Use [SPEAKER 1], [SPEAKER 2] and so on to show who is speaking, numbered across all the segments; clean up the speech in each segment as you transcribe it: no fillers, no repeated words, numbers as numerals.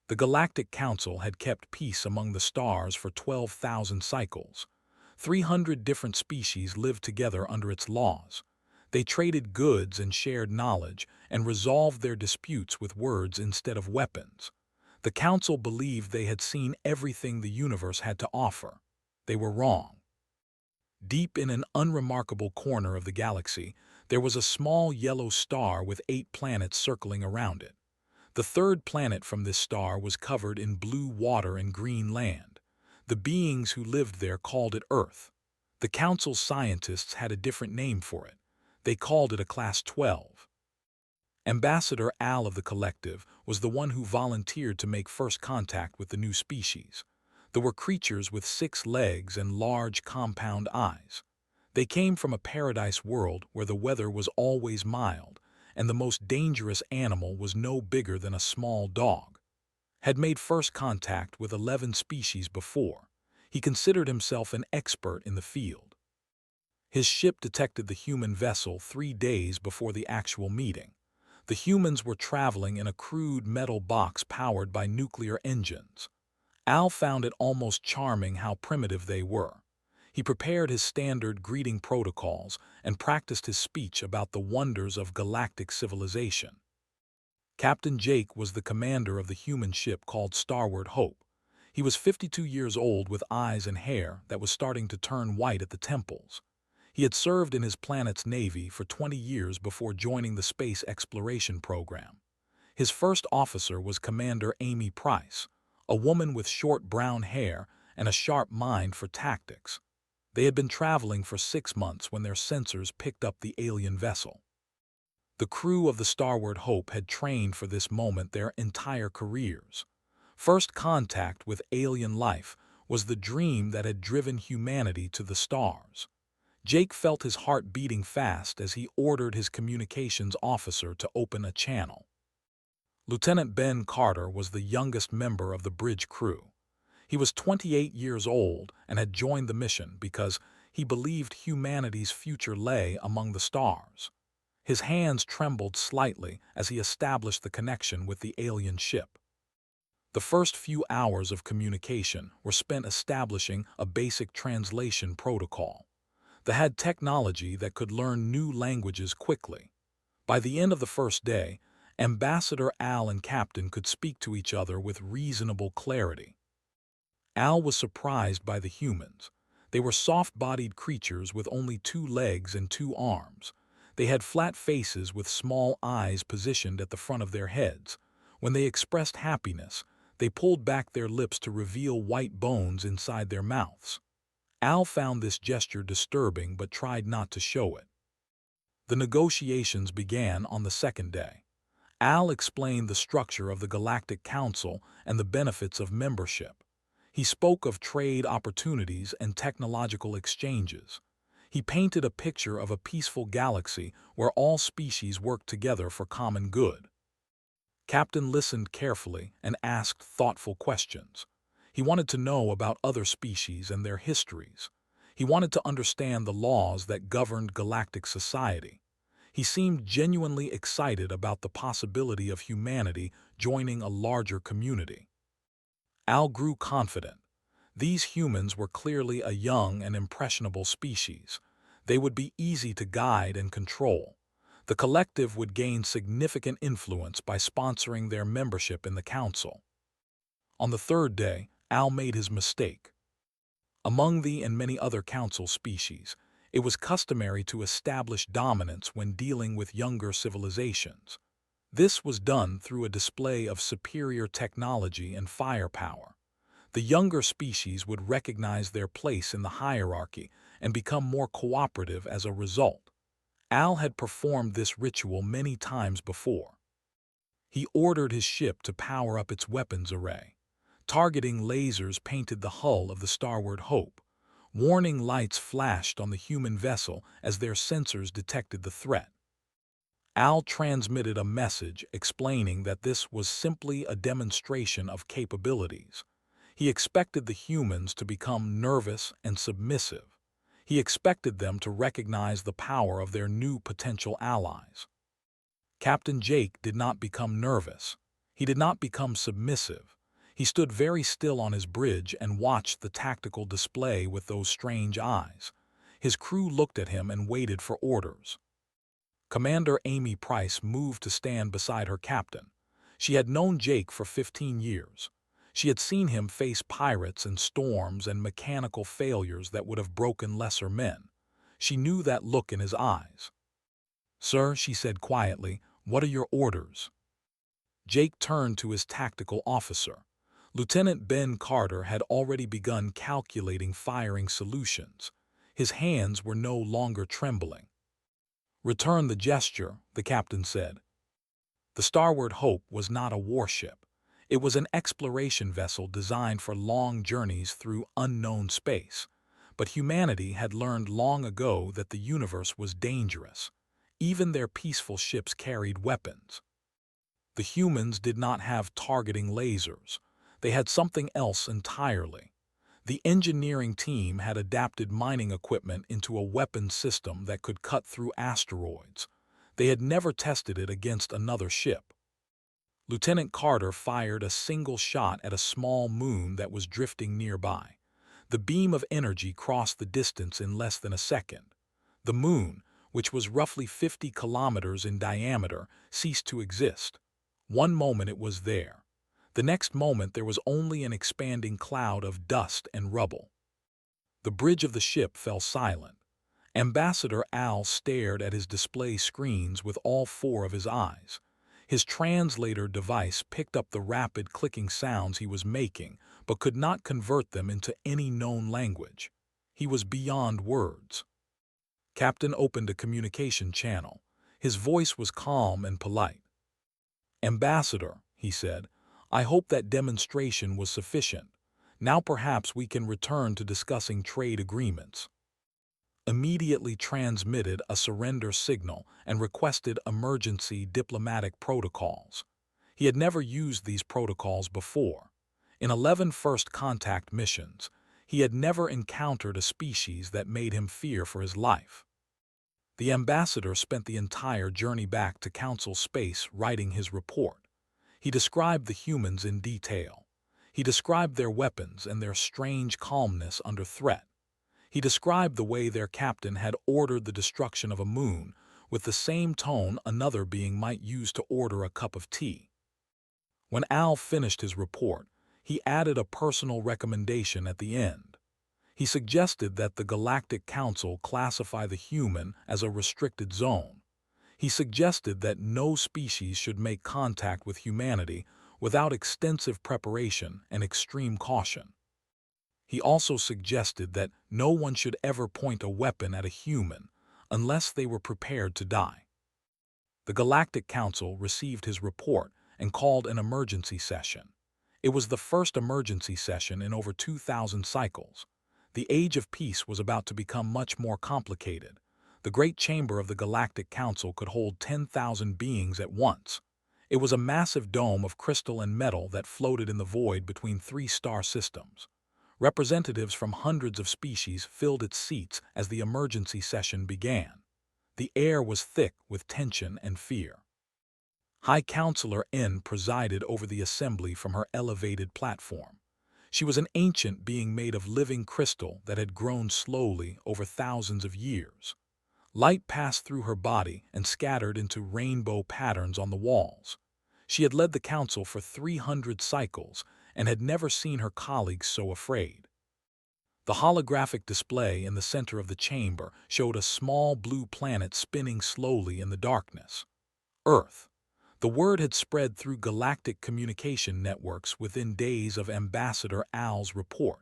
[SPEAKER 1] The Galactic Council had kept peace among the stars for 12,000 cycles. 300 different species lived together under its laws. They traded goods and shared knowledge and resolved their disputes with words instead of weapons. The Council believed they had seen everything the universe had to offer. They were wrong. Deep in an unremarkable corner of the galaxy, there was a small yellow star with 8 planets circling around it. The third planet from this star was covered in blue water and green land. The beings who lived there called it Earth. The Council's scientists had a different name for it. They called it a Class 12. Ambassador Al of the collective was the one who volunteered to make first contact with the new species. There were creatures with 6 legs and large compound eyes. They came from a paradise world where the weather was always mild, and the most dangerous animal was no bigger than a small dog. Had made first contact with 11 species before. He considered himself an expert in the field. His ship detected the human vessel 3 days before the actual meeting. The humans were traveling in a crude metal box powered by nuclear engines. Al found it almost charming how primitive they were. He prepared his standard greeting protocols and practiced his speech about the wonders of galactic civilization. Captain Jake was the commander of the human ship called Starbound Hope. He was 52 years old with eyes and hair that was starting to turn white at the temples. He had served in his planet's navy for 20 years before joining the space exploration program. His first officer was Commander Amy Price, a woman with short brown hair and a sharp mind for tactics. They had been traveling for 6 months when their sensors picked up the alien vessel. The crew of the Starbound Hope had trained for this moment their entire careers. First contact with alien life was the dream that had driven humanity to the stars. Jake felt his heart beating fast as he ordered his communications officer to open a channel. Lieutenant Ben Carter was the youngest member of the bridge crew. He was 28 years old and had joined the mission because he believed humanity's future lay among the stars. His hands trembled slightly as he established the connection with the alien ship. The first few hours of communication were spent establishing a basic translation protocol. They had technology that could learn new languages quickly. By the end of the first day, Ambassador Al and Captain could speak to each other with reasonable clarity. Al was surprised by the humans. They were soft-bodied creatures with only 2 legs and 2 arms. They had flat faces with small eyes positioned at the front of their heads. When they expressed happiness, they pulled back their lips to reveal white bones inside their mouths. Al found this gesture disturbing but tried not to show it. The negotiations began on the second day. Al explained the structure of the Galactic Council and the benefits of membership. He spoke of trade opportunities and technological exchanges. He painted a picture of a peaceful galaxy where all species worked together for common good. Captain listened carefully and asked thoughtful questions. He wanted to know about other species and their histories. He wanted to understand the laws that governed galactic society. He seemed genuinely excited about the possibility of humanity joining a larger community. Al grew confident. These humans were clearly a young and impressionable species. They would be easy to guide and control. The collective would gain significant influence by sponsoring their membership in the council. On the third day, Al made his mistake. Among the and many other council species, it was customary to establish dominance when dealing with younger civilizations. This was done through a display of superior technology and firepower. The younger species would recognize their place in the hierarchy and become more cooperative as a result. Al had performed this ritual many times before. He ordered his ship to power up its weapons array. Targeting lasers painted the hull of the Starbound Hope. Warning lights flashed on the human vessel as their sensors detected the threat. Al transmitted a message explaining that this was simply a demonstration of capabilities. He expected the humans to become nervous and submissive. He expected them to recognize the power of their new potential allies. Captain Jake did not become nervous. He did not become submissive. He stood very still on his bridge and watched the tactical display with those strange eyes. His crew looked at him and waited for orders. Commander Amy Price moved to stand beside her captain. She had known Jake for 15 years. She had seen him face pirates and storms and mechanical failures that would have broken lesser men. She knew that look in his eyes. "Sir," she said quietly, "what are your orders?" Jake turned to his tactical officer. Lieutenant Ben Carter had already begun calculating firing solutions. His hands were no longer trembling. "Return the gesture," the captain said. The Starward Hope was not a warship. It was an exploration vessel designed for long journeys through unknown space. But humanity had learned long ago that the universe was dangerous. Even their peaceful ships carried weapons. The humans did not have targeting lasers. They had something else entirely. The engineering team had adapted mining equipment into a weapon system that could cut through asteroids. They had never tested it against another ship. Lieutenant Carter fired a single shot at a small moon that was drifting nearby. The beam of energy crossed the distance in less than a second. The moon, which was roughly 50 kilometers in diameter, ceased to exist. One moment it was there. The next moment there was only an expanding cloud of dust and rubble. The bridge of the ship fell silent. Ambassador Al stared at his display screens with all four of his eyes. His translator device picked up the rapid clicking sounds he was making, but could not convert them into any known language. He was beyond words. Captain opened a communication channel. His voice was calm and polite. "Ambassador," he said, "I hope that demonstration was sufficient. Now perhaps we can return to discussing trade agreements." Immediately transmitted a surrender signal and requested emergency diplomatic protocols. He had never used these protocols before. In 11 first contact missions, he had never encountered a species that made him fear for his life. The ambassador spent the entire journey back to Council Space writing his report. He described the humans in detail. He described their weapons and their strange calmness under threat. He described the way their captain had ordered the destruction of a moon with the same tone another being might use to order a cup of tea. When Al finished his report, he added a personal recommendation at the end. He suggested that the Galactic Council classify the human as a restricted zone. He suggested that no species should make contact with humanity without extensive preparation and extreme caution. He also suggested that no one should ever point a weapon at a human unless they were prepared to die. The Galactic Council received his report and called an emergency session. It was the first emergency session in over 2,000 cycles. The Age of Peace was about to become much more complicated. The Great Chamber of the Galactic Council could hold 10,000 beings at once. It was a massive dome of crystal and metal that floated in the void between 3 star systems. Representatives from hundreds of species filled its seats as the emergency session began. The air was thick with tension and fear. High Counselor N presided over the assembly from her elevated platform. She was an ancient being made of living crystal that had grown slowly over thousands of years. Light passed through her body and scattered into rainbow patterns on the walls. She had led the council for 300 cycles and had never seen her colleagues so afraid. The holographic display in the center of the chamber showed a small blue planet spinning slowly in the darkness. Earth. The word had spread through galactic communication networks within days of Ambassador Al's report.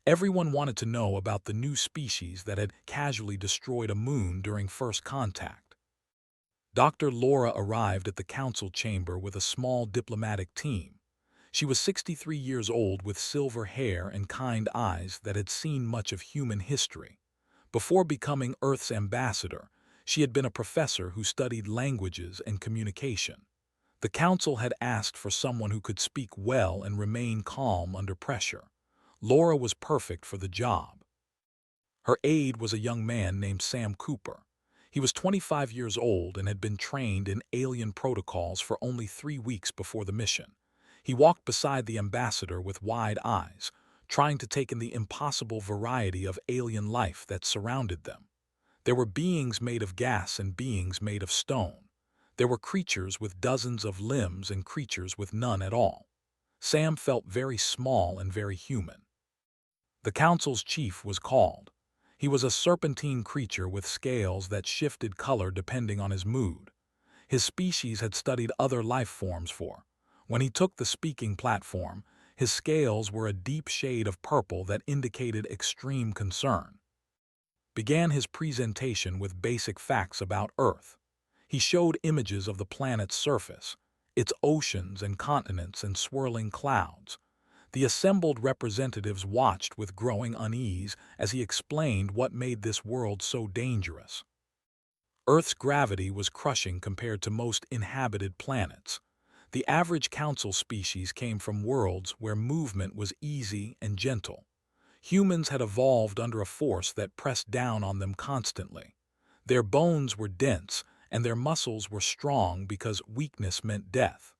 [SPEAKER 1] Everyone wanted to know about the new species that had casually destroyed a moon during first contact. Dr. Laura arrived at the council chamber with a small diplomatic team. She was 63 years old with silver hair and kind eyes that had seen much of human history. Before becoming Earth's ambassador, she had been a professor who studied languages and communication. The council had asked for someone who could speak well and remain calm under pressure. Laura was perfect for the job. Her aide was a young man named Sam Cooper. He was 25 years old and had been trained in alien protocols for only 3 weeks before the mission. He walked beside the ambassador with wide eyes, trying to take in the impossible variety of alien life that surrounded them. There were beings made of gas and beings made of stone. There were creatures with dozens of limbs and creatures with none at all. Sam felt very small and very human. The council's chief was called. He was a serpentine creature with scales that shifted color depending on his mood. His species had studied other life forms for. When he took the speaking platform, his scales were a deep shade of purple that indicated extreme concern. Began his presentation with basic facts about Earth. He showed images of the planet's surface, its oceans and continents and swirling clouds. The assembled representatives watched with growing unease as he explained what made this world so dangerous. Earth's gravity was crushing compared to most inhabited planets. The average council species came from worlds where movement was easy and gentle. Humans had evolved under a force that pressed down on them constantly. Their bones were dense, and their muscles were strong because weakness meant death.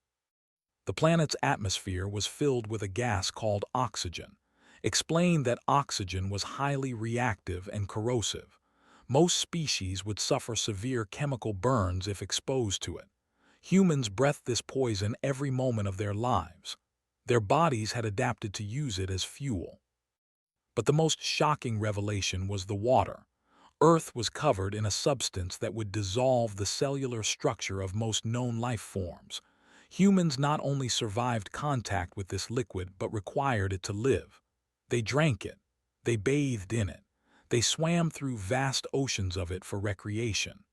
[SPEAKER 1] The planet's atmosphere was filled with a gas called oxygen. Explained that oxygen was highly reactive and corrosive. Most species would suffer severe chemical burns if exposed to it. Humans breathed this poison every moment of their lives. Their bodies had adapted to use it as fuel. But the most shocking revelation was the water. Earth was covered in a substance that would dissolve the cellular structure of most known life forms. Humans not only survived contact with this liquid but required it to live. They drank it. They bathed in it. They swam through vast oceans of it for recreation.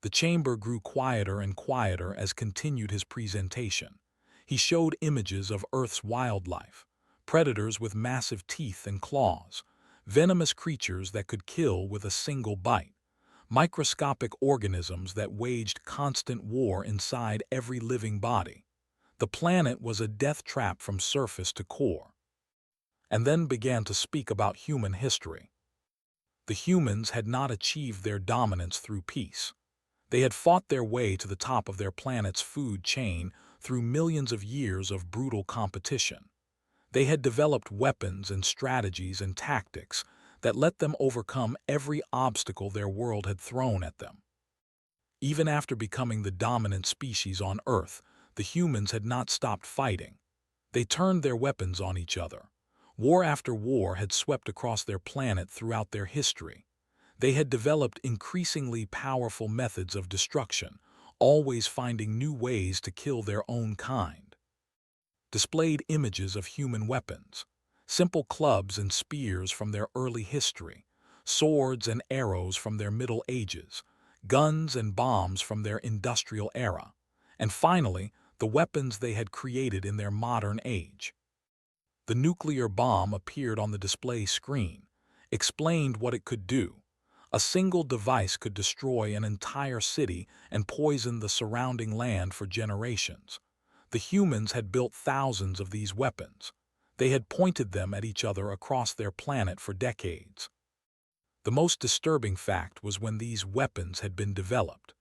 [SPEAKER 1] The chamber grew quieter and quieter as continued his presentation. He showed images of Earth's wildlife, predators with massive teeth and claws, venomous creatures that could kill with a single bite, microscopic organisms that waged constant war inside every living body. The planet was a death trap from surface to core. And then began to speak about human history. The humans had not achieved their dominance through peace. They had fought their way to the top of their planet's food chain through millions of years of brutal competition. They had developed weapons and strategies and tactics that let them overcome every obstacle their world had thrown at them. Even after becoming the dominant species on Earth, the humans had not stopped fighting. They turned their weapons on each other. War after war had swept across their planet throughout their history. They had developed increasingly powerful methods of destruction, always finding new ways to kill their own kind. Displayed images of human weapons, simple clubs and spears from their early history, swords and arrows from their Middle Ages, guns and bombs from their industrial era, and finally, the weapons they had created in their modern age. The nuclear bomb appeared on the display screen, explained what it could do. A single device could destroy an entire city and poison the surrounding land for generations. The humans had built thousands of these weapons. They had pointed them at each other across their planet for decades. The most disturbing fact was when these weapons had been developed.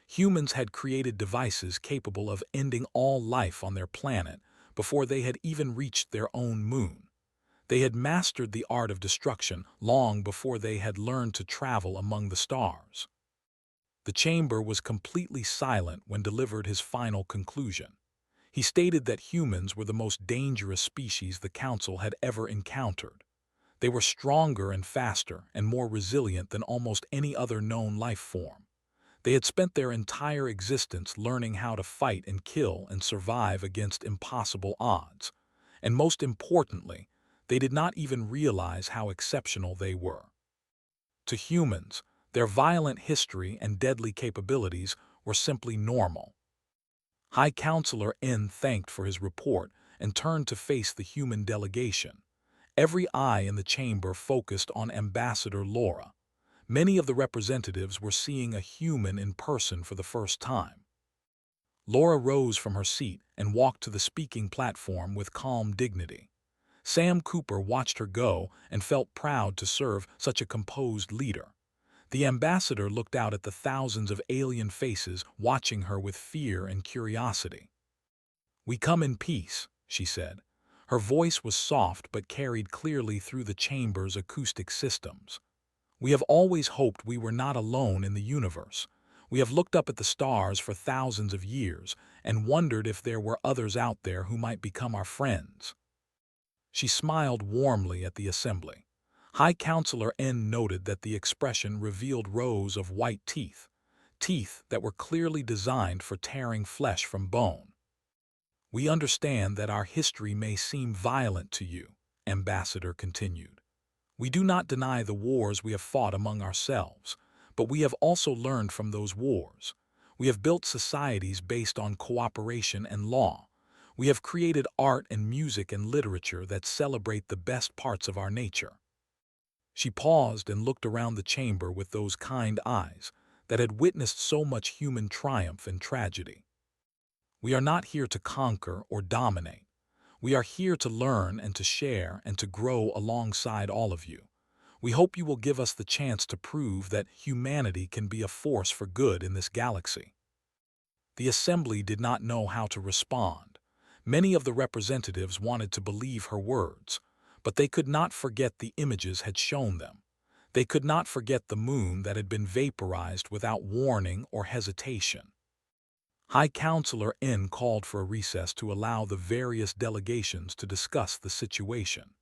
[SPEAKER 1] Humans had created devices capable of ending all life on their planet before they had even reached their own moon. They had mastered the art of destruction long before they had learned to travel among the stars. The chamber was completely silent when delivered his final conclusion. He stated that humans were the most dangerous species the Council had ever encountered. They were stronger and faster and more resilient than almost any other known life form. They had spent their entire existence learning how to fight and kill and survive against impossible odds. And most importantly, they did not even realize how exceptional they were. To humans, their violent history and deadly capabilities were simply normal. High Counselor N thanked for his report and turned to face the human delegation. Every eye in the chamber focused on Ambassador Laura. Many of the representatives were seeing a human in person for the first time. Laura rose from her seat and walked to the speaking platform with calm dignity. Sam Cooper watched her go and felt proud to serve such a composed leader. The ambassador looked out at the thousands of alien faces watching her with fear and curiosity. "We come in peace," she said. Her voice was soft but carried clearly through the chamber's acoustic systems. "We have always hoped we were not alone in the universe. We have looked up at the stars for thousands of years and wondered if there were others out there who might become our friends." She smiled warmly at the assembly. High Counselor N noted that the expression revealed rows of white teeth, teeth that were clearly designed for tearing flesh from bone. "We understand that our history may seem violent to you," Ambassador continued. "We do not deny the wars we have fought among ourselves, but we have also learned from those wars. We have built societies based on cooperation and law. We have created art and music and literature that celebrate the best parts of our nature." She paused and looked around the chamber with those kind eyes that had witnessed so much human triumph and tragedy. "We are not here to conquer or dominate. We are here to learn and to share and to grow alongside all of you. We hope you will give us the chance to prove that humanity can be a force for good in this galaxy." The assembly did not know how to respond. Many of the representatives wanted to believe her words, but they could not forget the images had shown them. They could not forget the moon that had been vaporized without warning or hesitation. High Counselor N called for a recess to allow the various delegations to discuss the situation.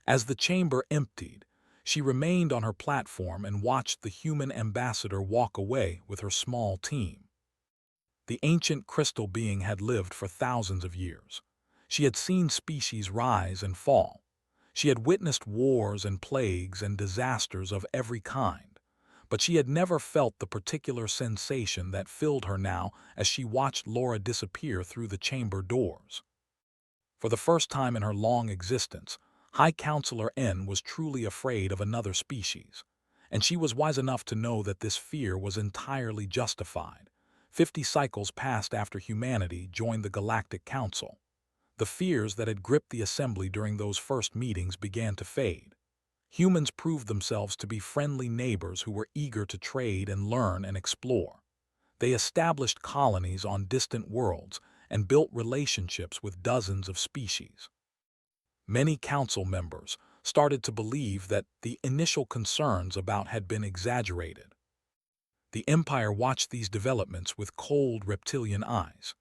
[SPEAKER 1] As the chamber emptied, she remained on her platform and watched the human ambassador walk away with her small team. The ancient crystal being had lived for thousands of years. She had seen species rise and fall. She had witnessed wars and plagues and disasters of every kind, but she had never felt the particular sensation that filled her now as she watched Laura disappear through the chamber doors. For the first time in her long existence, High Counselor N was truly afraid of another species, and she was wise enough to know that this fear was entirely justified. 50 cycles passed after humanity joined the Galactic Council. The fears that had gripped the assembly during those first meetings began to fade. Humans proved themselves to be friendly neighbors who were eager to trade and learn and explore. They established colonies on distant worlds and built relationships with dozens of species. Many council members started to believe that the initial concerns about had been exaggerated. The Empire watched these developments with cold reptilian eyes.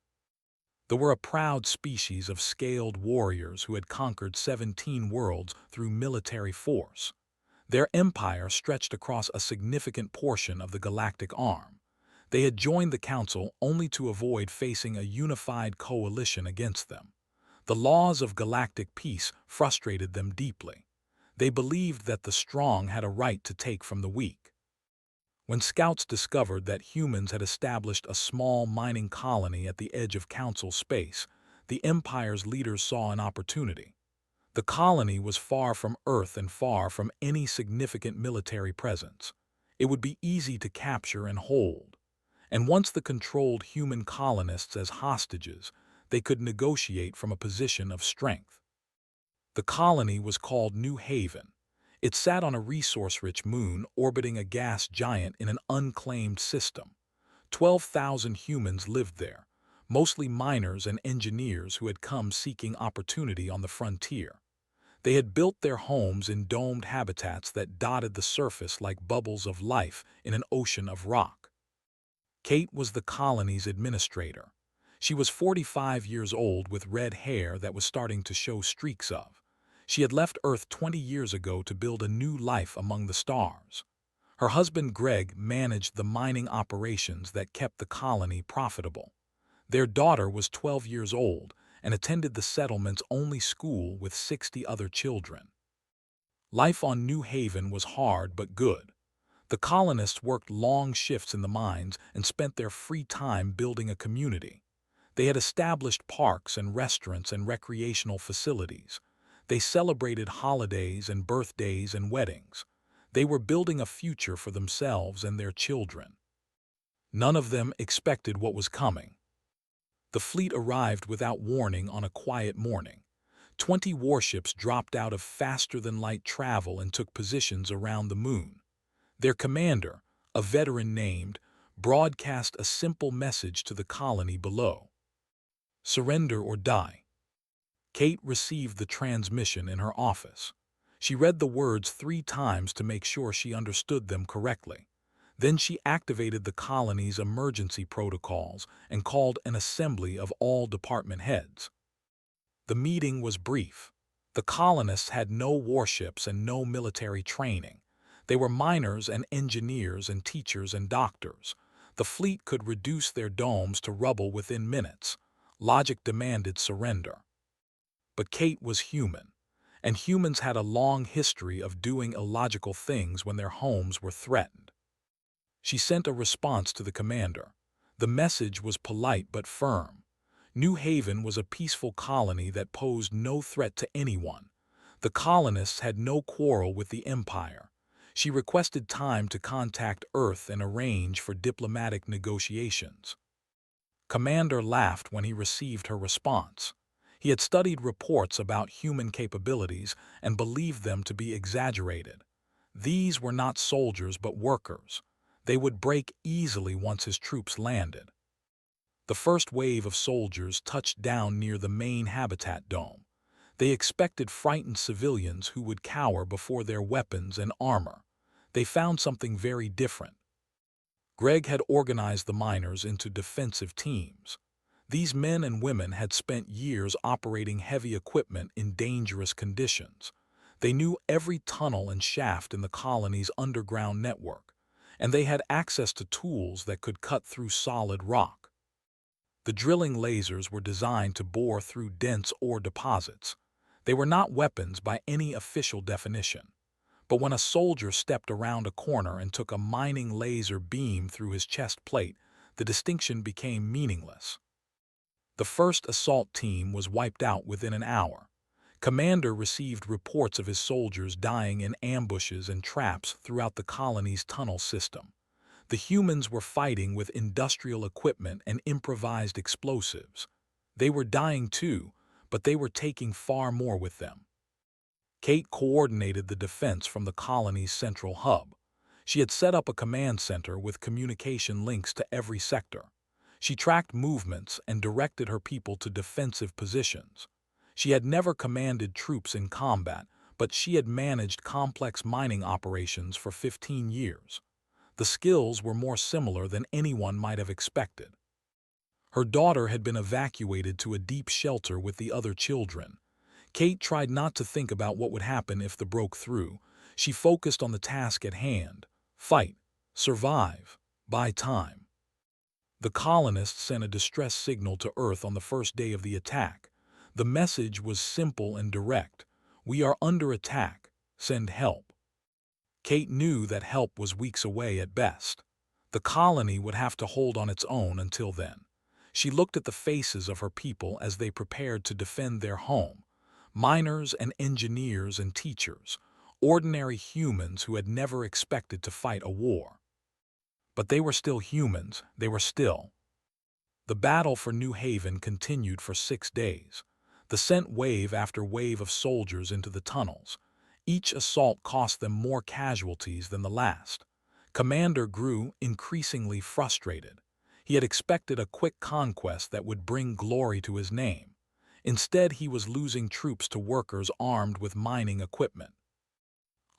[SPEAKER 1] They were a proud species of scaled warriors who had conquered 17 worlds through military force. Their empire stretched across a significant portion of the galactic arm. They had joined the council only to avoid facing a unified coalition against them. The laws of galactic peace frustrated them deeply. They believed that the strong had a right to take from the weak. When scouts discovered that humans had established a small mining colony at the edge of council space, the Empire's leaders saw an opportunity. The colony was far from Earth and far from any significant military presence. It would be easy to capture and hold. And once the controlled human colonists as hostages, they could negotiate from a position of strength. The colony was called New Haven. It sat on a resource-rich moon orbiting a gas giant in an unclaimed system. 12,000 humans lived there, mostly miners and engineers who had come seeking opportunity on the frontier. They had built their homes in domed habitats that dotted the surface like bubbles of life in an ocean of rock. Kate was the colony's administrator. She was 45 years old with red hair that was starting to show streaks of. She had left Earth 20 years ago to build a new life among the stars. Her husband Greg managed the mining operations that kept the colony profitable. Their daughter was 12 years old and attended the settlement's only school with 60 other children. Life on New Haven was hard but good. The colonists worked long shifts in the mines and spent their free time building a community. They had established parks and restaurants and recreational facilities. They celebrated holidays and birthdays and weddings. They were building a future for themselves and their children. None of them expected what was coming. The fleet arrived without warning on a quiet morning. 20 warships dropped out of faster-than-light travel and took positions around the moon. Their commander, a veteran named, broadcast a simple message to the colony below. Surrender or die. Kate received the transmission in her office. She read the words 3 times to make sure she understood them correctly. Then she activated the colony's emergency protocols and called an assembly of all department heads. The meeting was brief. The colonists had no warships and no military training. They were miners and engineers and teachers and doctors. The fleet could reduce their domes to rubble within minutes. Logic demanded surrender. But Kate was human, and humans had a long history of doing illogical things when their homes were threatened. She sent a response to the commander. The message was polite but firm. New Haven was a peaceful colony that posed no threat to anyone. The colonists had no quarrel with the Empire. She requested time to contact Earth and arrange for diplomatic negotiations. Commander laughed when he received her response. He had studied reports about human capabilities and believed them to be exaggerated. These were not soldiers but workers. They would break easily once his troops landed. The first wave of soldiers touched down near the main habitat dome. They expected frightened civilians who would cower before their weapons and armor. They found something very different. Greg had organized the miners into defensive teams. These men and women had spent years operating heavy equipment in dangerous conditions. They knew every tunnel and shaft in the colony's underground network, and they had access to tools that could cut through solid rock. The drilling lasers were designed to bore through dense ore deposits. They were not weapons by any official definition. But when a soldier stepped around a corner and took a mining laser beam through his chest plate, the distinction became meaningless. The first assault team was wiped out within an hour. Commander received reports of his soldiers dying in ambushes and traps throughout the colony's tunnel system. The humans were fighting with industrial equipment and improvised explosives. They were dying too, but they were taking far more with them. Kate coordinated the defense from the colony's central hub. She had set up a command center with communication links to every sector. She tracked movements and directed her people to defensive positions. She had never commanded troops in combat, but she had managed complex mining operations for 15 years. The skills were more similar than anyone might have expected. Her daughter had been evacuated to a deep shelter with the other children. Kate tried not to think about what would happen if the broke through. She focused on the task at hand: fight, survive, buy time. The colonists sent a distress signal to Earth on the first day of the attack. The message was simple and direct: "We are under attack. Send help." Kate knew that help was weeks away at best. The colony would have to hold on its own until then. She looked at the faces of her people as they prepared to defend their home. Miners and engineers and teachers, ordinary humans who had never expected to fight a war. But they were still humans, they were still. The battle for New Haven continued for 6 days. They sent wave after wave of soldiers into the tunnels. Each assault cost them more casualties than the last. Commander grew increasingly frustrated. He had expected a quick conquest that would bring glory to his name. Instead, he was losing troops to workers armed with mining equipment.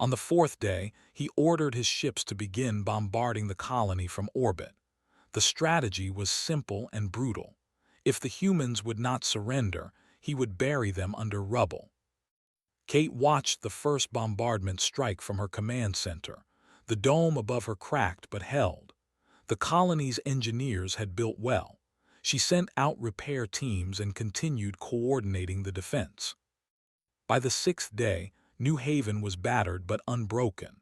[SPEAKER 1] On the 4th day, he ordered his ships to begin bombarding the colony from orbit. The strategy was simple and brutal. If the humans would not surrender, he would bury them under rubble. Kate watched the first bombardment strike from her command center. The dome above her cracked but held. The colony's engineers had built well. She sent out repair teams and continued coordinating the defense. By the 6th day, New Haven was battered but unbroken.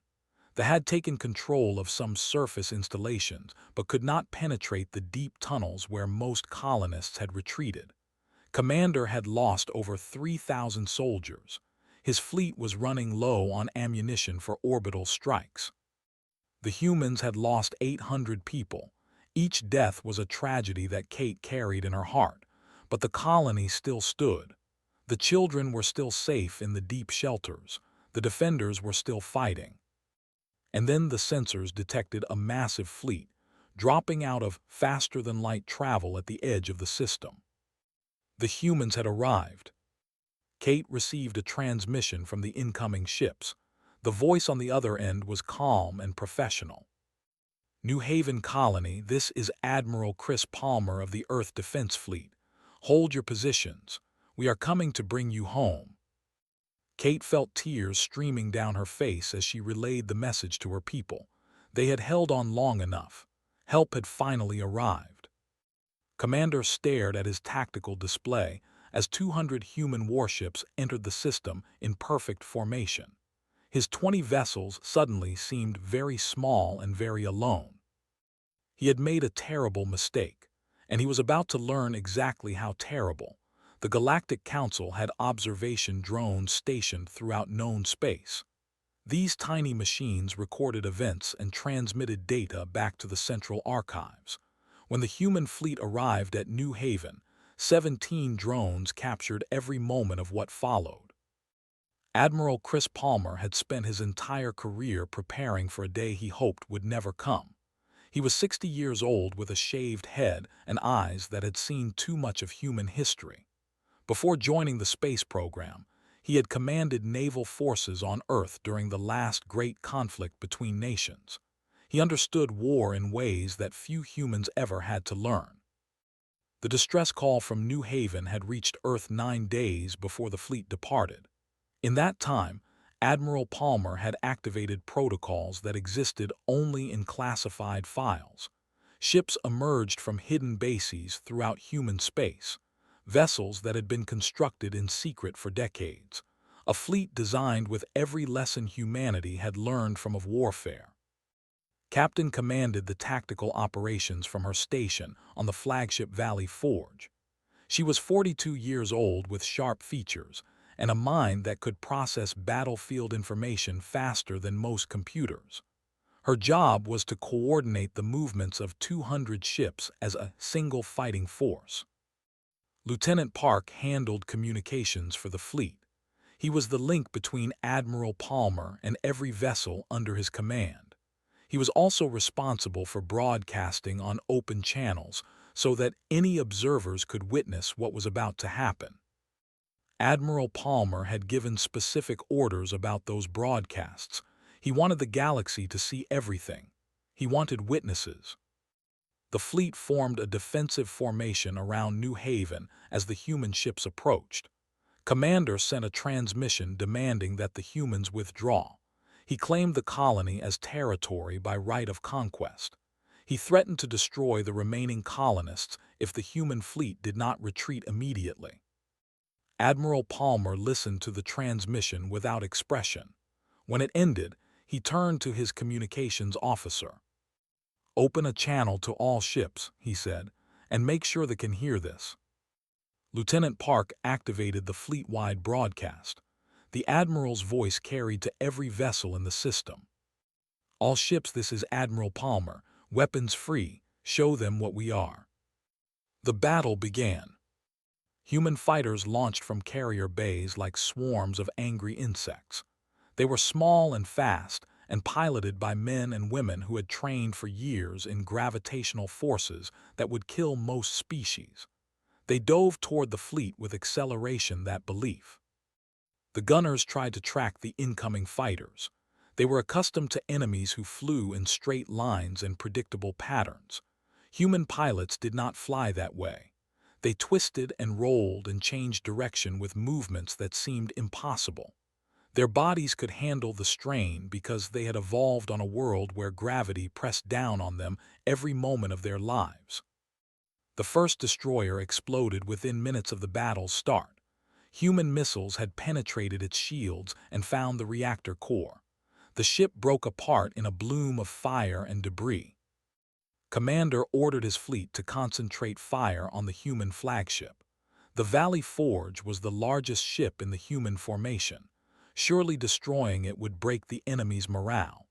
[SPEAKER 1] They had taken control of some surface installations, but could not penetrate the deep tunnels where most colonists had retreated. Commander had lost over 3,000 soldiers. His fleet was running low on ammunition for orbital strikes. The humans had lost 800 people. Each death was a tragedy that Kate carried in her heart, but the colony still stood. The children were still safe in the deep shelters. The defenders were still fighting. And then the sensors detected a massive fleet, dropping out of faster-than-light travel at the edge of the system. The humans had arrived. Kate received a transmission from the incoming ships. The voice on the other end was calm and professional. New Haven Colony, this is Admiral Chris Palmer of the Earth Defense Fleet. Hold your positions. We are coming to bring you home. Kate felt tears streaming down her face as she relayed the message to her people. They had held on long enough. Help had finally arrived. Commander stared at his tactical display as 200 human warships entered the system in perfect formation. His 20 vessels suddenly seemed very small and very alone. He had made a terrible mistake, and he was about to learn exactly how terrible. The Galactic Council had observation drones stationed throughout known space. These tiny machines recorded events and transmitted data back to the central archives. When the human fleet arrived at New Haven, 17 drones captured every moment of what followed. Admiral Chris Palmer had spent his entire career preparing for a day he hoped would never come. He was 60 years old with a shaved head and eyes that had seen too much of human history. Before joining the space program, he had commanded naval forces on Earth during the last great conflict between nations. He understood war in ways that few humans ever had to learn. The distress call from New Haven had reached Earth 9 days before the fleet departed. In that time, Admiral Palmer had activated protocols that existed only in classified files. Ships emerged from hidden bases throughout human space, vessels that had been constructed in secret for decades, a fleet designed with every lesson humanity had learned from of warfare. Captain commanded the tactical operations from her station on the flagship Valley Forge. She was 42 years old with sharp features and a mind that could process battlefield information faster than most computers. Her job was to coordinate the movements of 200 ships as a single fighting force. Lieutenant Park handled communications for the fleet. He was the link between Admiral Palmer and every vessel under his command. He was also responsible for broadcasting on open channels so that any observers could witness what was about to happen. Admiral Palmer had given specific orders about those broadcasts. He wanted the galaxy to see everything. He wanted witnesses. The fleet formed a defensive formation around New Haven as the human ships approached. Commander sent a transmission demanding that the humans withdraw. He claimed the colony as territory by right of conquest. He threatened to destroy the remaining colonists if the human fleet did not retreat immediately. Admiral Palmer listened to the transmission without expression. When it ended, he turned to his communications officer. "Open a channel to all ships," he said, "and make sure they can hear this." Lieutenant Park activated the fleet-wide broadcast. The Admiral's voice carried to every vessel in the system. "All ships, this is Admiral Palmer. Weapons free. Show them what we are." The battle began. Human fighters launched from carrier bays like swarms of angry insects. They were small and fast, and piloted by men and women who had trained for years in gravitational forces that would kill most species. They dove toward the fleet with acceleration that belief. The gunners tried to track the incoming fighters. They were accustomed to enemies who flew in straight lines and predictable patterns. Human pilots did not fly that way. They twisted and rolled and changed direction with movements that seemed impossible. Their bodies could handle the strain because they had evolved on a world where gravity pressed down on them every moment of their lives. The first destroyer exploded within minutes of the battle's start. Human missiles had penetrated its shields and found the reactor core. The ship broke apart in a bloom of fire and debris. Commander ordered his fleet to concentrate fire on the human flagship. The Valley Forge was the largest ship in the human formation. Surely destroying it would break the enemy's morale.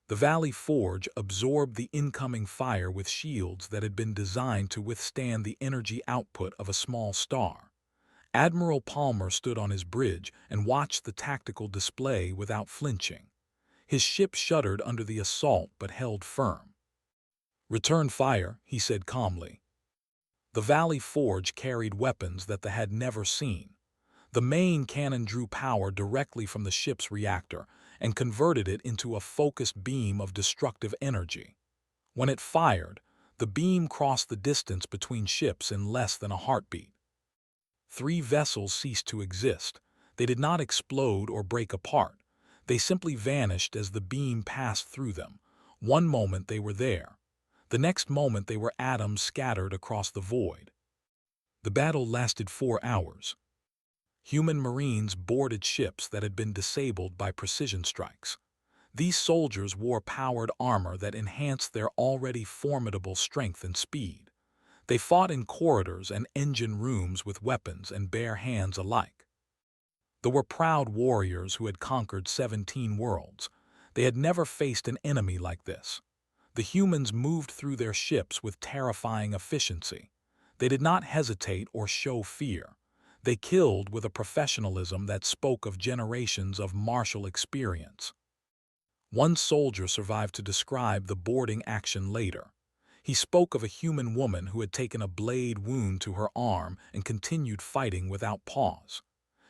[SPEAKER 1] The Valley Forge absorbed the incoming fire with shields that had been designed to withstand the energy output of a small star. Admiral Palmer stood on his bridge and watched the tactical display without flinching. His ship shuddered under the assault but held firm. "Return fire," he said calmly. The Valley Forge carried weapons that they had never seen. The main cannon drew power directly from the ship's reactor and converted it into a focused beam of destructive energy. When it fired, the beam crossed the distance between ships in less than a heartbeat. 3 vessels ceased to exist. They did not explode or break apart. They simply vanished as the beam passed through them. One moment they were there. The next moment they were atoms scattered across the void. The battle lasted 4 hours. Human Marines boarded ships that had been disabled by precision strikes. These soldiers wore powered armor that enhanced their already formidable strength and speed. They fought in corridors and engine rooms with weapons and bare hands alike. They were proud warriors who had conquered 17 worlds. They had never faced an enemy like this. The humans moved through their ships with terrifying efficiency. They did not hesitate or show fear. They killed with a professionalism that spoke of generations of martial experience. One soldier survived to describe the boarding action later. He spoke of a human woman who had taken a blade wound to her arm and continued fighting without pause.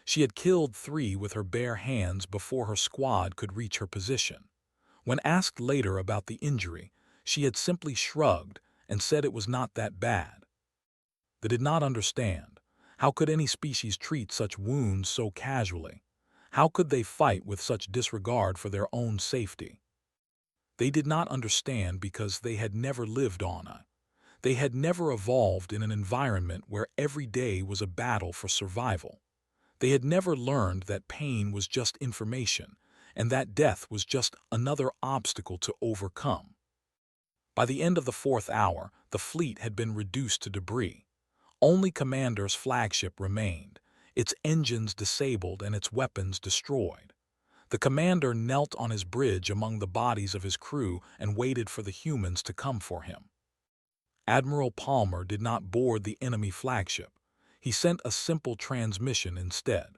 [SPEAKER 1] She had killed 3 with her bare hands before her squad could reach her position. When asked later about the injury, she had simply shrugged and said it was not that bad. They did not understand. How could any species treat such wounds so casually? How could they fight with such disregard for their own safety? They did not understand because they had never lived on a. They had never evolved in an environment where every day was a battle for survival. They had never learned that pain was just information, and that death was just another obstacle to overcome. By the end of the 4th hour, the fleet had been reduced to debris. Only Commander's flagship remained, its engines disabled and its weapons destroyed. The commander knelt on his bridge among the bodies of his crew and waited for the humans to come for him. Admiral Palmer did not board the enemy flagship. He sent a simple transmission instead.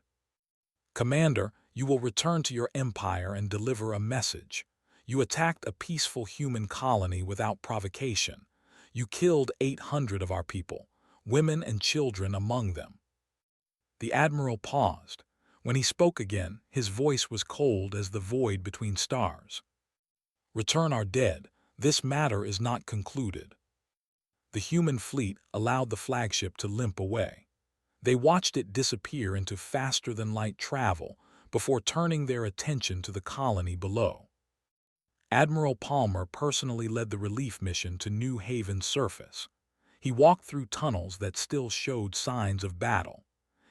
[SPEAKER 1] "Commander, you will return to your empire and deliver a message. You attacked a peaceful human colony without provocation. You killed 800 of our people, women and children among them." The admiral paused. When he spoke again, his voice was cold as the void between stars. "Return our dead. This matter is not concluded." The human fleet allowed the flagship to limp away. They watched it disappear into faster-than-light travel before turning their attention to the colony below. Admiral Palmer personally led the relief mission to New Haven's surface. He walked through tunnels that still showed signs of battle.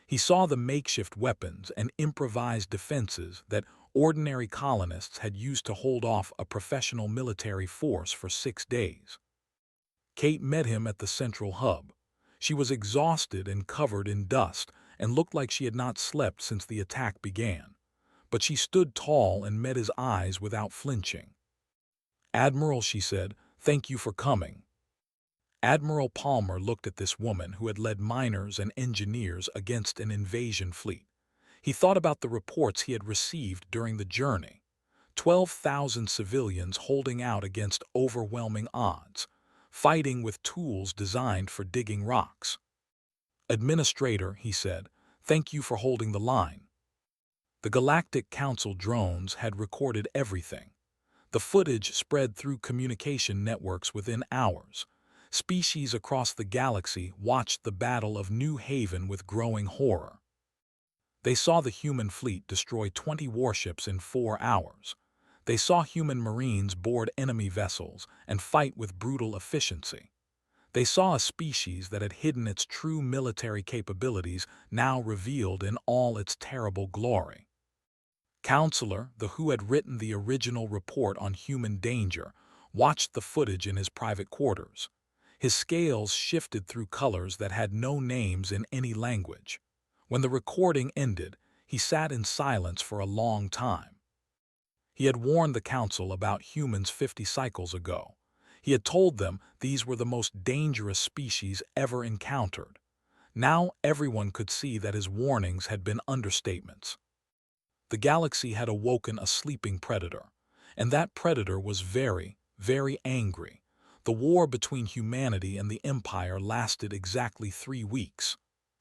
[SPEAKER 1] He saw the makeshift weapons and improvised defenses that ordinary colonists had used to hold off a professional military force for 6 days. Kate met him at the central hub. She was exhausted and covered in dust and looked like she had not slept since the attack began. But she stood tall and met his eyes without flinching. "Admiral," she said, "thank you for coming." Admiral Palmer looked at this woman who had led miners and engineers against an invasion fleet. He thought about the reports he had received during the journey. 12,000 civilians holding out against overwhelming odds, fighting with tools designed for digging rocks. "Administrator," he said, "thank you for holding the line." The Galactic Council drones had recorded everything. The footage spread through communication networks within hours. Species across the galaxy watched the Battle of New Haven with growing horror. They saw the human fleet destroy 20 warships in 4 hours. They saw human Marines board enemy vessels and fight with brutal efficiency. They saw a species that had hidden its true military capabilities now revealed in all its terrible glory. Counselor, the who had written the original report on human danger, watched the footage in his private quarters. His scales shifted through colors that had no names in any language. When the recording ended, he sat in silence for a long time. He had warned the council about humans 50 cycles ago. He had told them these were the most dangerous species ever encountered. Now everyone could see that his warnings had been understatements. The galaxy had awoken a sleeping predator, and that predator was very, very angry. The war between humanity and the Empire lasted exactly 3 weeks.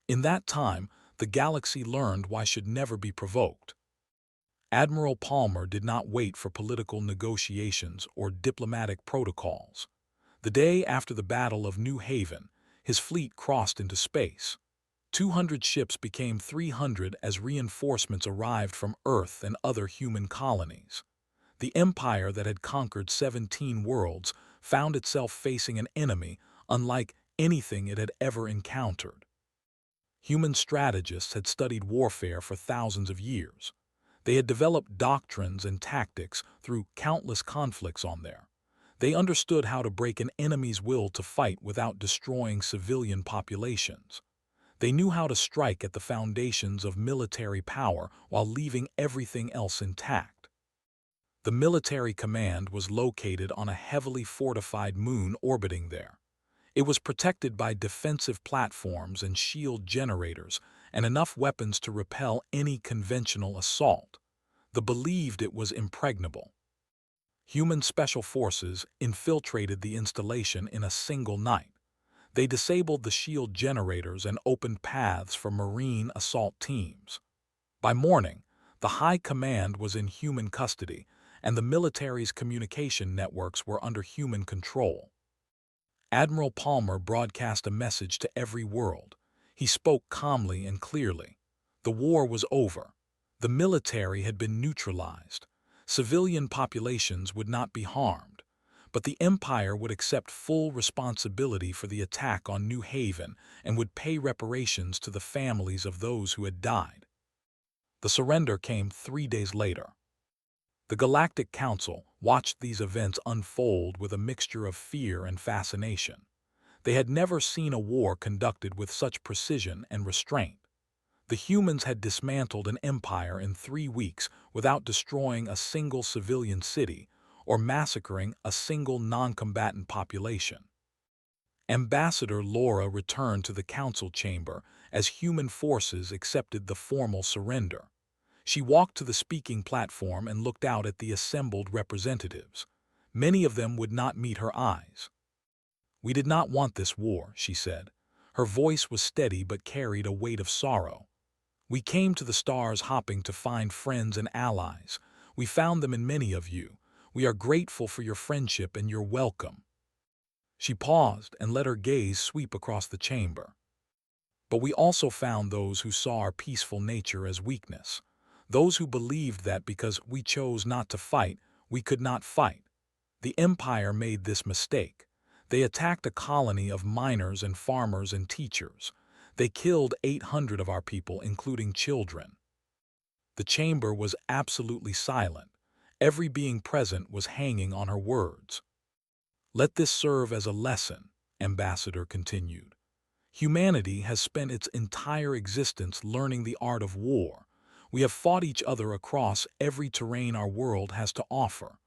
[SPEAKER 1] In that time, the galaxy learned why should never be provoked. Admiral Palmer did not wait for political negotiations or diplomatic protocols. The day after the Battle of New Haven, his fleet crossed into space. 200 ships became 300 as reinforcements arrived from Earth and other human colonies. The empire that had conquered 17 worlds found itself facing an enemy unlike anything it had ever encountered. Human strategists had studied warfare for thousands of years. They had developed doctrines and tactics through countless conflicts on there. They understood how to break an enemy's will to fight without destroying civilian populations. They knew how to strike at the foundations of military power while leaving everything else intact. The military command was located on a heavily fortified moon orbiting there. It was protected by defensive platforms and shield generators and enough weapons to repel any conventional assault. They believed it was impregnable. Human special forces infiltrated the installation in a single night. They disabled the shield generators and opened paths for marine assault teams. By morning, the High Command was in human custody, and the military's communication networks were under human control. Admiral Palmer broadcast a message to every world. He spoke calmly and clearly. The war was over. The military had been neutralized. Civilian populations would not be harmed. But the Empire would accept full responsibility for the attack on New Haven and would pay reparations to the families of those who had died. The surrender came 3 days later. The Galactic Council watched these events unfold with a mixture of fear and fascination. They had never seen a war conducted with such precision and restraint. The humans had dismantled an empire in 3 weeks without destroying a single civilian city or massacring a single non-combatant population. Ambassador Laura returned to the council chamber as human forces accepted the formal surrender. She walked to the speaking platform and looked out at the assembled representatives. Many of them would not meet her eyes. "We did not want this war," she said. Her voice was steady but carried a weight of sorrow. "We came to the stars hopping to find friends and allies. We found them in many of you. We are grateful for your friendship and your welcome." She paused and let her gaze sweep across the chamber. "But we also found those who saw our peaceful nature as weakness. Those who believed that because we chose not to fight, we could not fight. The Empire made this mistake. They attacked a colony of miners and farmers and teachers. They killed 800 of our people, including children." The chamber was absolutely silent. Every being present was hanging on her words. "Let this serve as a lesson," Ambassador continued. "Humanity has spent its entire existence learning the art of war. We have fought each other across every terrain our world has to offer.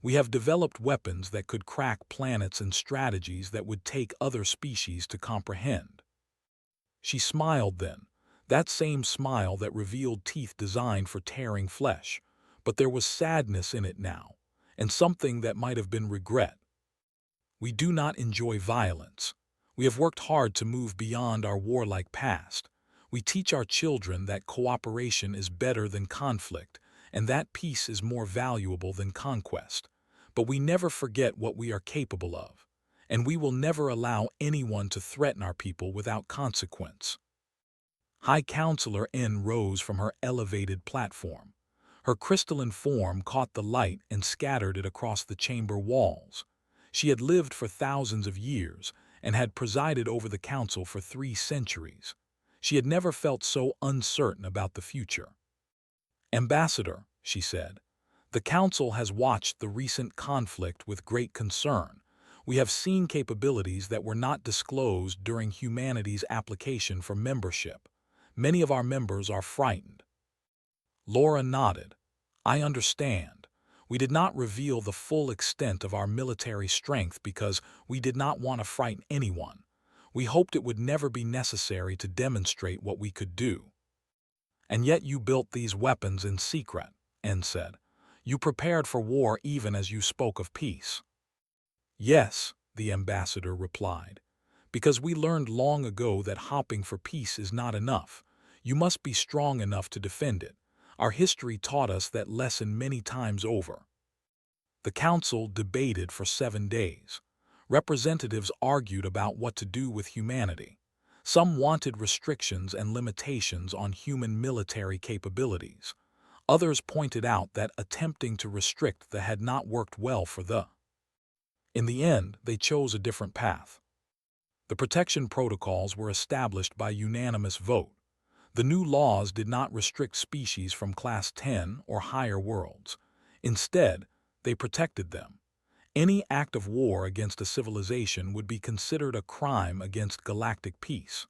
[SPEAKER 1] We have developed weapons that could crack planets and strategies that would take other species to comprehend." She smiled then, that same smile that revealed teeth designed for tearing flesh. But there was sadness in it now, and something that might have been regret. "We do not enjoy violence. We have worked hard to move beyond our warlike past. We teach our children that cooperation is better than conflict, and that peace is more valuable than conquest. But we never forget what we are capable of, and we will never allow anyone to threaten our people without consequence." High Counselor N rose from her elevated platform. Her crystalline form caught the light and scattered it across the chamber walls. She had lived for thousands of years and had presided over the council for 3 centuries. She had never felt so uncertain about the future. "Ambassador," she said, "the council has watched the recent conflict with great concern. We have seen capabilities that were not disclosed during humanity's application for membership. Many of our members are frightened." Laura nodded. "I understand. We did not reveal the full extent of our military strength because we did not want to frighten anyone. We hoped it would never be necessary to demonstrate what we could do." "And yet you built these weapons in secret," N said. "You prepared for war even as you spoke of peace." "Yes, the ambassador replied. "Because we learned long ago that hopping for peace is not enough. You must be strong enough to defend it. Our history taught us that lesson many times over." The council debated for 7 days. Representatives argued about what to do with humanity. Some wanted restrictions and limitations on human military capabilities. Others pointed out that attempting to restrict the had not worked well for the. In the end, they chose a different path. The protection protocols were established by unanimous vote. The new laws did not restrict species from Class 10 or higher worlds. Instead, they protected them. Any act of war against a civilization would be considered a crime against galactic peace.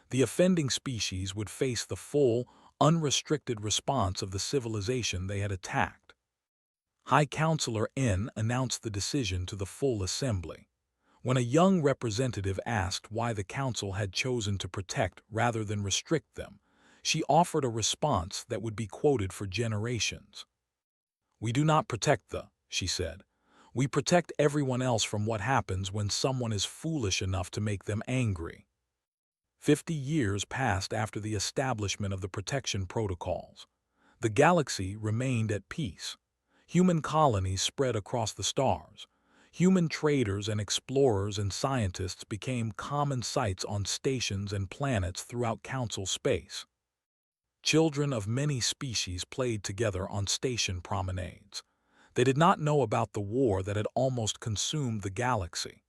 [SPEAKER 1] The offending species would face the full, unrestricted response of the civilization they had attacked. High Counselor N announced the decision to the full assembly. When a young representative asked why the council had chosen to protect rather than restrict them, she offered a response that would be quoted for generations. "We do not protect the," she said. "We protect everyone else from what happens when someone is foolish enough to make them angry." 50 years passed after the establishment of the protection protocols. The galaxy remained at peace. Human colonies spread across the stars. Human traders and explorers and scientists became common sights on stations and planets throughout Council space. Children of many species played together on station promenades. They did not know about the war that had almost consumed the galaxy.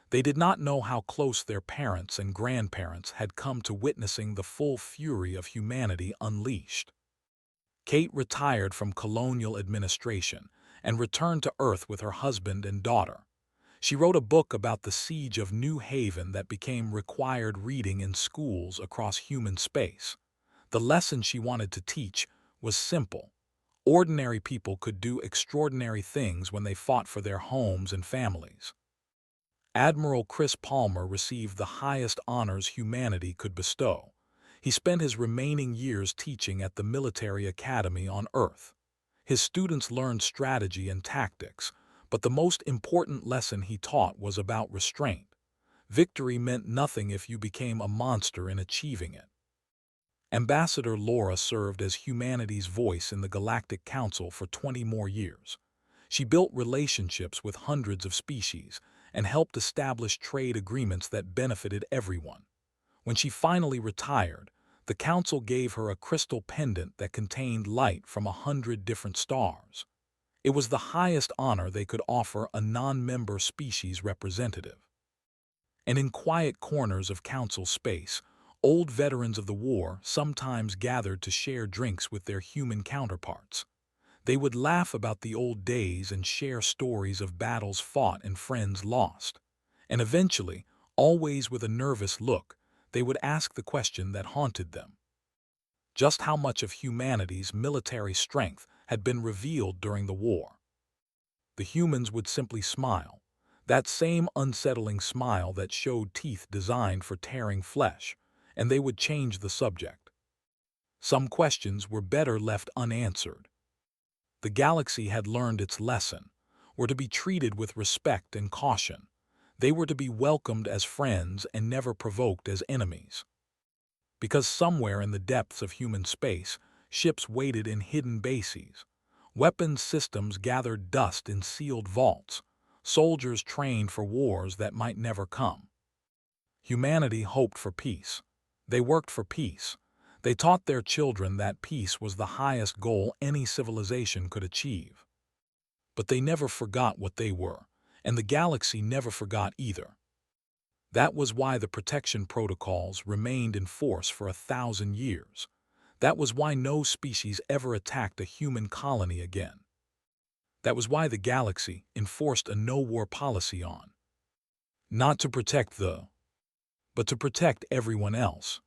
[SPEAKER 1] They did not know how close their parents and grandparents had come to witnessing the full fury of humanity unleashed. Kate retired from colonial administration and returned to Earth with her husband and daughter. She wrote a book about the siege of New Haven that became required reading in schools across human space. The lesson she wanted to teach was simple. Ordinary people could do extraordinary things when they fought for their homes and families. Admiral Chris Palmer received the highest honors humanity could bestow. He spent his remaining years teaching at the military academy on Earth. His students learned strategy and tactics, but the most important lesson he taught was about restraint. Victory meant nothing if you became a monster in achieving it. Ambassador Laura served as humanity's voice in the Galactic Council for 20 more years. She built relationships with hundreds of species and helped establish trade agreements that benefited everyone. When she finally retired, the Council gave her a crystal pendant that contained light from 100 different stars. It was the highest honor they could offer a non-member species representative. And in quiet corners of Council space, old veterans of the war sometimes gathered to share drinks with their human counterparts. They would laugh about the old days and share stories of battles fought and friends lost. And eventually, always with a nervous look, they would ask the question that haunted them. Just how much of humanity's military strength had been revealed during the war? The humans would simply smile, that same unsettling smile that showed teeth designed for tearing flesh, and they would change the subject. Some questions were better left unanswered. The galaxy had learned its lesson, were to be treated with respect and caution. They were to be welcomed as friends and never provoked as enemies. Because somewhere in the depths of human space, ships waited in hidden bases. Weapons systems gathered dust in sealed vaults. Soldiers trained for wars that might never come. Humanity hoped for peace. They worked for peace. They taught their children that peace was the highest goal any civilization could achieve. But they never forgot what they were, and the galaxy never forgot either. That was why the protection protocols remained in force for 1,000 years. That was why no species ever attacked a human colony again. That was why the galaxy enforced a no-war policy on. Not to protect the, but to protect everyone else.